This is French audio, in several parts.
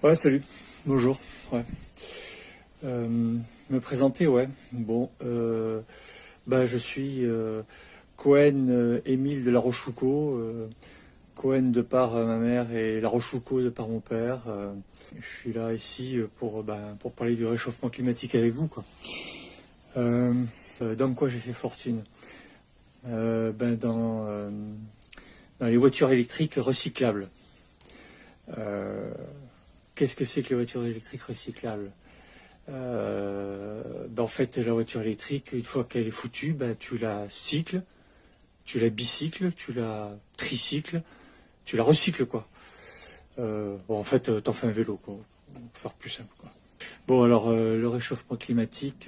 Ouais, salut, bonjour. Ouais. Me présenter, ouais. Bon, je suis Cohen Émile de La Rochefoucauld. Cohen de par ma mère et La Rochefoucauld de par mon père. Je suis là ici pour parler du réchauffement climatique avec vous, quoi. Dans quoi j'ai fait fortune? Euh, ben, dans, euh, dans les voitures électriques recyclables. Euh, Qu'est-ce que c'est que les voitures électriques recyclables? En fait, la voiture électrique, une fois qu'elle est foutue, tu la cycles, tu la bicycles, tu la tricycles, tu la recycles, quoi. En fait, t'en fais un vélo, quoi, pour faire plus simple, quoi. Bon, alors, le réchauffement climatique,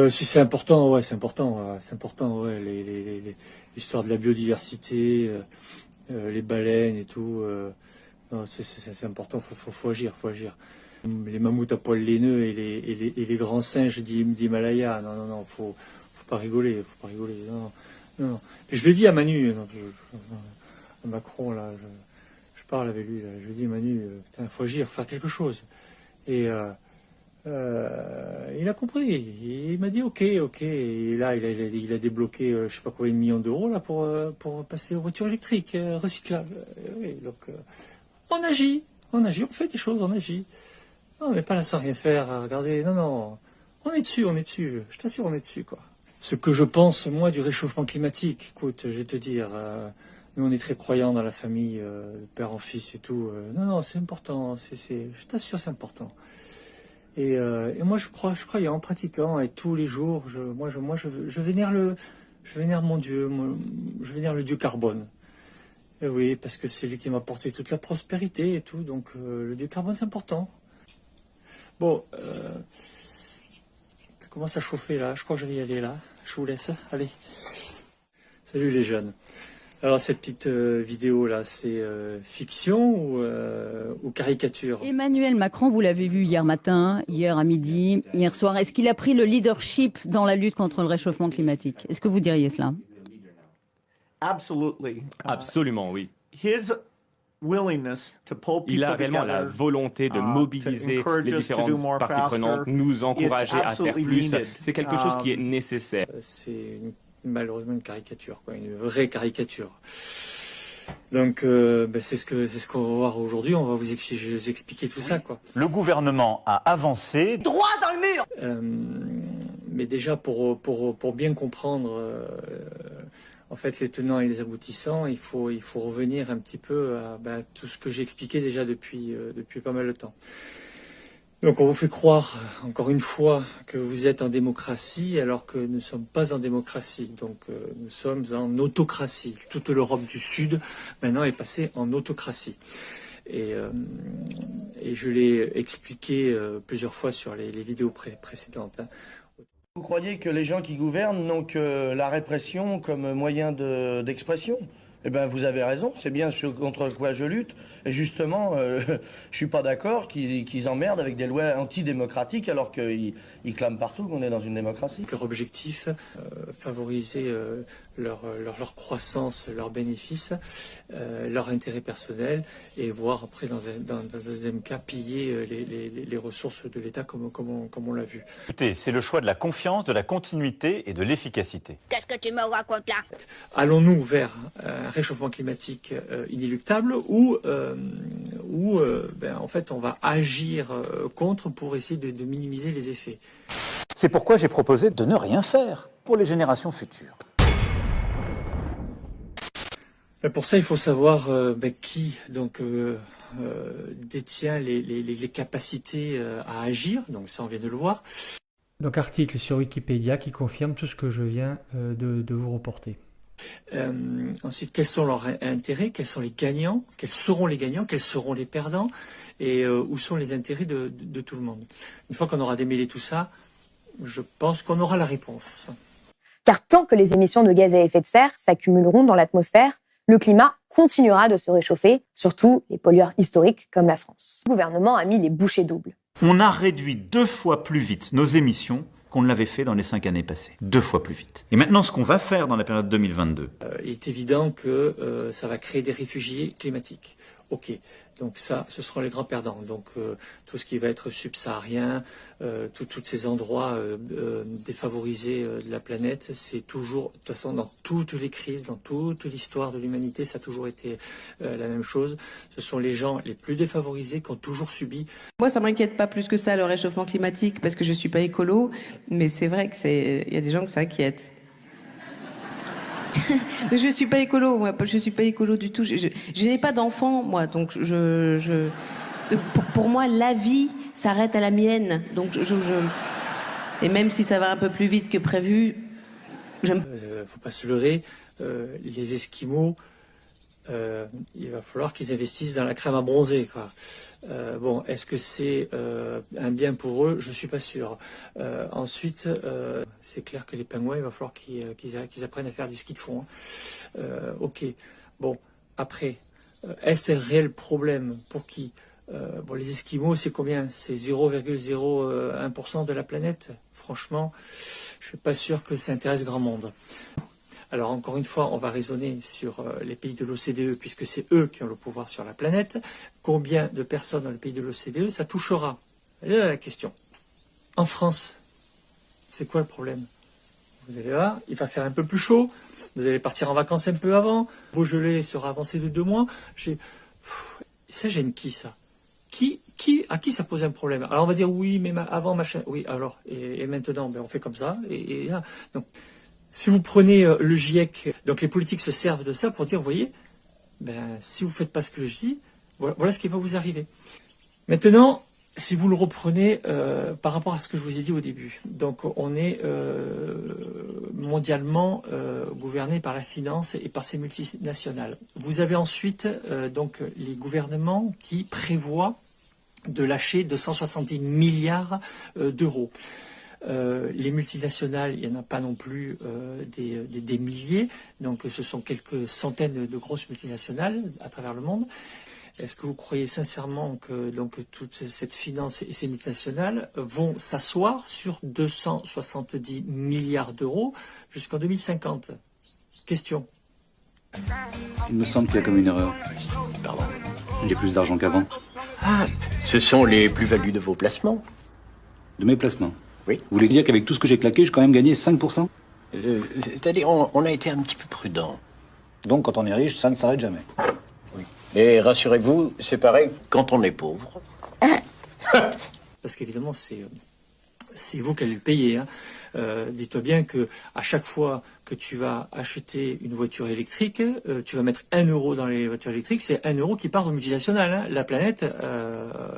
si c'est important, ouais, c'est important, c'est important, ouais, l'histoire de la biodiversité, les baleines et tout, non, c'est important, faut agir, faut agir. Les mammouths à poils laineux et les grands singes d'Himalaya. Non, non, non, faut pas rigoler, faut pas rigoler. Non, non, non. Et je le dis à Manu, non, à Macron, là, je parle avec lui, là, je lui dis, Manu, putain, faut agir, faut faire quelque chose. Et il a compris, il m'a dit ok, ok. Et là, il a débloqué, je sais pas combien de millions d'euros là pour passer aux voitures électriques recyclables. Oui, donc on agit, on fait des choses, on agit. Non, on n'est pas là sans rien faire, regardez, non, non, on est dessus, je t'assure, on est dessus, quoi. Ce que je pense, moi, du réchauffement climatique, écoute, je vais te dire, nous, on est très croyants dans la famille, de père en fils et tout. Non, non, c'est important, je t'assure, c'est important. Et moi, je crois en pratiquant, et tous les jours, je vénère mon Dieu, je vénère le Dieu carbone. Et oui, parce que c'est lui qui m'a apporté toute la prospérité et tout, donc le Dieu carbone, c'est important. Bon, ça commence à chauffer là, je crois que je vais y aller là. Je vous laisse, allez. Salut les jeunes. Alors cette petite vidéo là, c'est fiction ou caricature? Emmanuel Macron, vous l'avez vu hier matin, hier à midi, hier soir. Est-ce qu'il a pris le leadership dans la lutte contre le réchauffement climatique? Est-ce que vous diriez cela? Absolument, oui. Il a réellement la volonté de mobiliser les différentes parties prenantes, Nous encourager à faire plus. C'est quelque chose qui est nécessaire. Malheureusement une caricature, quoi, une vraie caricature. Donc c'est ce qu'on va voir aujourd'hui. On va vous expliquer tout ça, quoi. Le gouvernement a avancé. Droit dans le mur. Mais déjà pour bien comprendre en fait les tenants et les aboutissants, il faut revenir un petit peu à tout ce que j'ai expliqué déjà depuis pas mal de temps. Donc on vous fait croire, encore une fois, que vous êtes en démocratie alors que nous ne sommes pas en démocratie. Donc nous sommes en autocratie. Toute l'Europe du Sud maintenant est passée en autocratie. Et je l'ai expliqué plusieurs fois sur les vidéos précédentes. Vous croyez que les gens qui gouvernent n'ont que la répression comme moyen d'expression? Eh bien, vous avez raison, c'est bien ce contre quoi je lutte. Et justement, je suis pas d'accord qu'ils emmerdent avec des lois antidémocratiques alors qu'ils clament partout qu'on est dans une démocratie. Leur objectif, favoriser leur croissance, leurs bénéfices, leur intérêt personnel, et voir après dans un deuxième cas piller les ressources de l'État comme on l'a vu. Écoutez, c'est le choix de la confiance, de la continuité et de l'efficacité. Qu'est-ce que tu me racontes là? Allons-nous vers un réchauffement climatique inéluctable ou en fait on va agir contre pour essayer de minimiser les effets? C'est pourquoi j'ai proposé de ne rien faire pour les générations futures. Pour ça, il faut savoir qui détient les capacités à agir. Donc ça, on vient de le voir. Donc article sur Wikipédia qui confirme tout ce que je viens de vous reporter. Ensuite, quels sont leurs intérêts? Quels sont les gagnants? Quels seront les gagnants? Quels seront les perdants? Et où sont les intérêts de tout le monde? Une fois qu'on aura démêlé tout ça, je pense qu'on aura la réponse. Car tant que les émissions de gaz à effet de serre s'accumuleront dans l'atmosphère, le climat continuera de se réchauffer, surtout les pollueurs historiques comme la France. Le gouvernement a mis les bouchées doubles. On a réduit 2 fois plus vite nos émissions qu'on ne l'avait fait dans les 5 années passées. 2 fois plus vite. Et maintenant, ce qu'on va faire dans la période 2022... il est évident que ça va créer des réfugiés climatiques. Ok, donc ça, ce seront les grands perdants. Donc tout ce qui va être subsaharien, tous ces endroits défavorisés de la planète, c'est toujours, de toute façon, dans toutes les crises, dans toute l'histoire de l'humanité, ça a toujours été la même chose. Ce sont les gens les plus défavorisés qui ont toujours subi. Moi, ça m'inquiète pas plus que ça, le réchauffement climatique, parce que je suis pas écolo, mais c'est vrai que il y a des gens que ça inquiète. Je suis pas écolo, moi. Je suis pas écolo du tout. Je n'ai pas d'enfant, moi. Donc, pour moi, la vie s'arrête à la mienne. Donc, et même si ça va un peu plus vite que prévu, j'aime. Faut pas se leurrer. Les Esquimaux, il va falloir qu'ils investissent dans la crème à bronzer, quoi. Bon, est-ce que c'est un bien pour eux? Je suis pas sûr. Ensuite, c'est clair que les pingouins, il va falloir qu'ils apprennent à faire du ski de fond. Ok. Bon, après, est-ce un réel problème pour qui? Bon, les Esquimaux, c'est combien? C'est 0,01% de la planète. Franchement, je suis pas sûr que ça intéresse grand monde. Alors encore une fois, on va raisonner sur les pays de l'OCDE, puisque c'est eux qui ont le pouvoir sur la planète. Combien de personnes dans le pays de l'OCDE ça touchera? Elle est là la question. En France, c'est quoi le problème? Vous allez voir, il va faire un peu plus chaud, vous allez partir en vacances un peu avant, Beaujolais sera avancé de 2 mois. Ça gêne qui, ça? À qui ça pose un problème? Alors on va dire oui, mais avant, machin. Oui, alors, et maintenant, ben, on fait comme ça, et là. Donc, si vous prenez le GIEC, donc les politiques se servent de ça pour dire, vous voyez, ben, si vous ne faites pas ce que je dis, voilà ce qui va vous arriver. Maintenant, si vous le reprenez par rapport à ce que je vous ai dit au début, donc on est mondialement gouverné par la finance et par ces multinationales. Vous avez ensuite donc les gouvernements qui prévoient de lâcher 270 milliards d'euros. Les multinationales, il n'y en a pas non plus des milliers, donc ce sont quelques centaines de grosses multinationales à travers le monde. Est-ce que vous croyez sincèrement que donc toute cette finance et ces multinationales vont s'asseoir sur 270 milliards d'euros jusqu'en 2050? Question. Il me semble qu'il y a comme une erreur. Pardon. J'ai plus d'argent qu'avant. Ah, ce sont les plus-values de vos placements? De mes placements? Oui. Vous voulez dire qu'avec tout ce que j'ai claqué, j'ai quand même gagné 5%? C'est-à-dire, on a été un petit peu prudent. Donc, quand on est riche, ça ne s'arrête jamais. Oui. Et rassurez-vous, c'est pareil quand on est pauvre. Parce qu'évidemment, c'est vous qui allez le payer. Hein. Dis-toi bien que à chaque fois que tu vas acheter une voiture électrique, tu vas mettre 1 euro dans les voitures électriques, c'est 1 euro qui part aux multinationales. Hein. La planète,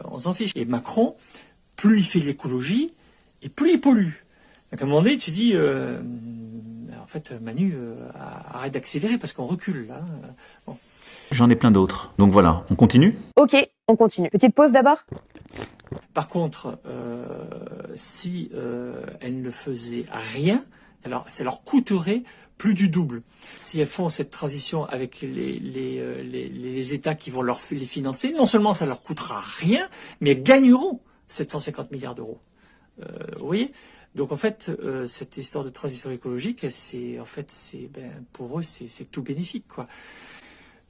on s'en fiche. Et Macron, plus il fait de l'écologie, et plus il pollue. Donc à un moment donné, tu dis, en fait, Manu, arrête d'accélérer parce qu'on recule là. Bon. J'en ai plein d'autres. Donc voilà, on continue? Ok, on continue. Petite pause d'abord. Par contre, si elles ne faisaient rien, alors ça leur coûterait plus du double. Si elles font cette transition avec les États qui vont les financer, non seulement ça leur coûtera rien, mais elles gagneront 750 milliards d'euros. Vous voyez? Donc en fait, cette histoire de transition écologique, pour eux, c'est tout bénéfique, quoi.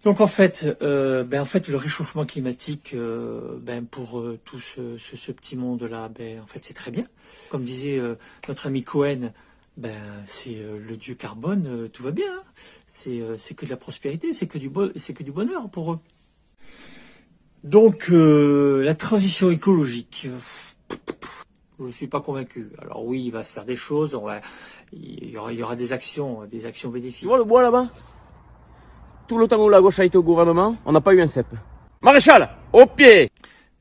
Donc en fait, le réchauffement climatique, pour tout ce petit monde-là, en fait, c'est très bien. Comme disait notre ami Cohen, c'est le dieu carbone, tout va bien. Hein. C'est que de la prospérité, c'est que du bonheur pour eux. Donc la transition écologique. Je ne suis pas convaincu. Alors oui, il va se faire des choses, il y aura des actions bénéfiques. Tu vois le bois là-bas? Tout le temps où la gauche a été au gouvernement, on n'a pas eu un cep. Maréchal, au pied!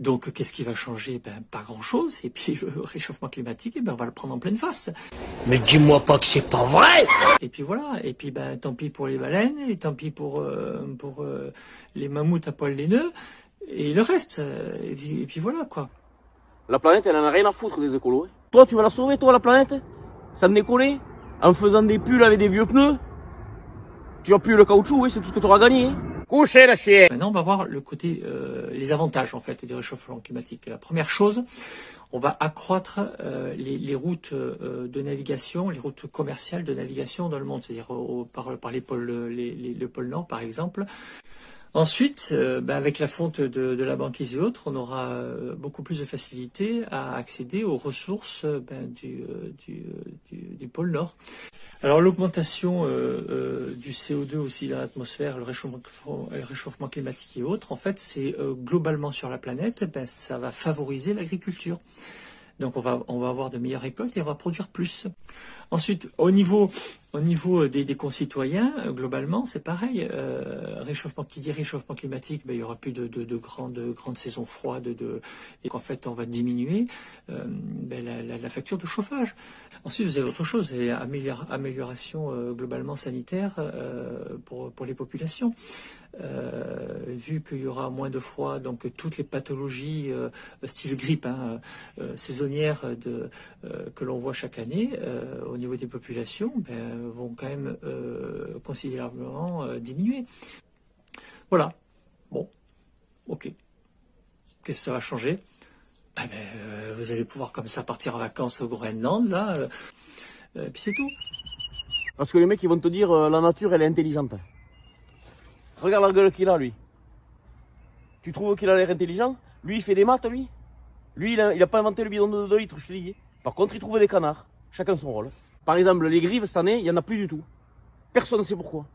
Donc qu'est-ce qui va changer? Pas grand-chose. Et puis le réchauffement climatique, on va le prendre en pleine face. Mais dis-moi pas que c'est pas vrai! Et puis voilà. Et puis tant pis pour les baleines, et tant pis pour les mammouths à poil laineux, et le reste. Et puis voilà, quoi. La planète, elle en a rien à foutre des écolos. Hein. Toi, tu vas la sauver, toi, la planète? Sans décoller? En faisant des pulls avec des vieux pneus? Tu vas puer le caoutchouc, c'est tout ce que tu auras gagné. Hein. Couchez la chienne! Maintenant, on va voir le côté, les avantages, en fait, du réchauffement climatique. La première chose, on va accroître les routes de navigation, les routes commerciales de navigation dans le monde, c'est-à-dire par le pôle Nord, par exemple. Ensuite, avec la fonte de la banquise et autres, on aura beaucoup plus de facilité à accéder aux ressources du pôle Nord. Alors l'augmentation du CO2 aussi dans l'atmosphère, le réchauffement climatique et autres, en fait, c'est globalement sur la planète, ça va favoriser l'agriculture. Donc on va avoir de meilleures récoltes et on va produire plus. Ensuite, au niveau des concitoyens, globalement, c'est pareil. Qui dit réchauffement climatique, il y aura plus de grandes saisons froides, et qu'en fait on va diminuer la facture de chauffage. Ensuite, vous avez autre chose, c'est amélioration globalement sanitaire pour les populations. Vu qu'il y aura moins de froid, donc toutes les pathologies style grippe saisonnières que l'on voit chaque année au niveau des populations vont quand même considérablement diminuer. Voilà. Bon, ok. Qu'est-ce que ça va changer? Vous allez pouvoir comme ça partir en vacances au Groenland, là, puis c'est tout. Parce que les mecs, ils vont te dire la nature, elle est intelligente. Regarde la gueule qu'il a, lui. Tu trouves qu'il a l'air intelligent? Lui, il fait des maths, lui. Lui, il a pas inventé le bidon de 2 litres, je te dis. Par contre, il trouve des canards. Chacun son rôle. Par exemple, les grives, cette année, il n'y en a plus du tout. Personne ne sait pourquoi.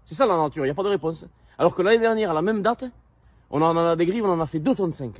C'est ça la nature, il n'y a pas de réponse. Alors que l'année dernière, à la même date, on en a des grives, on en a fait 2,5 tonnes.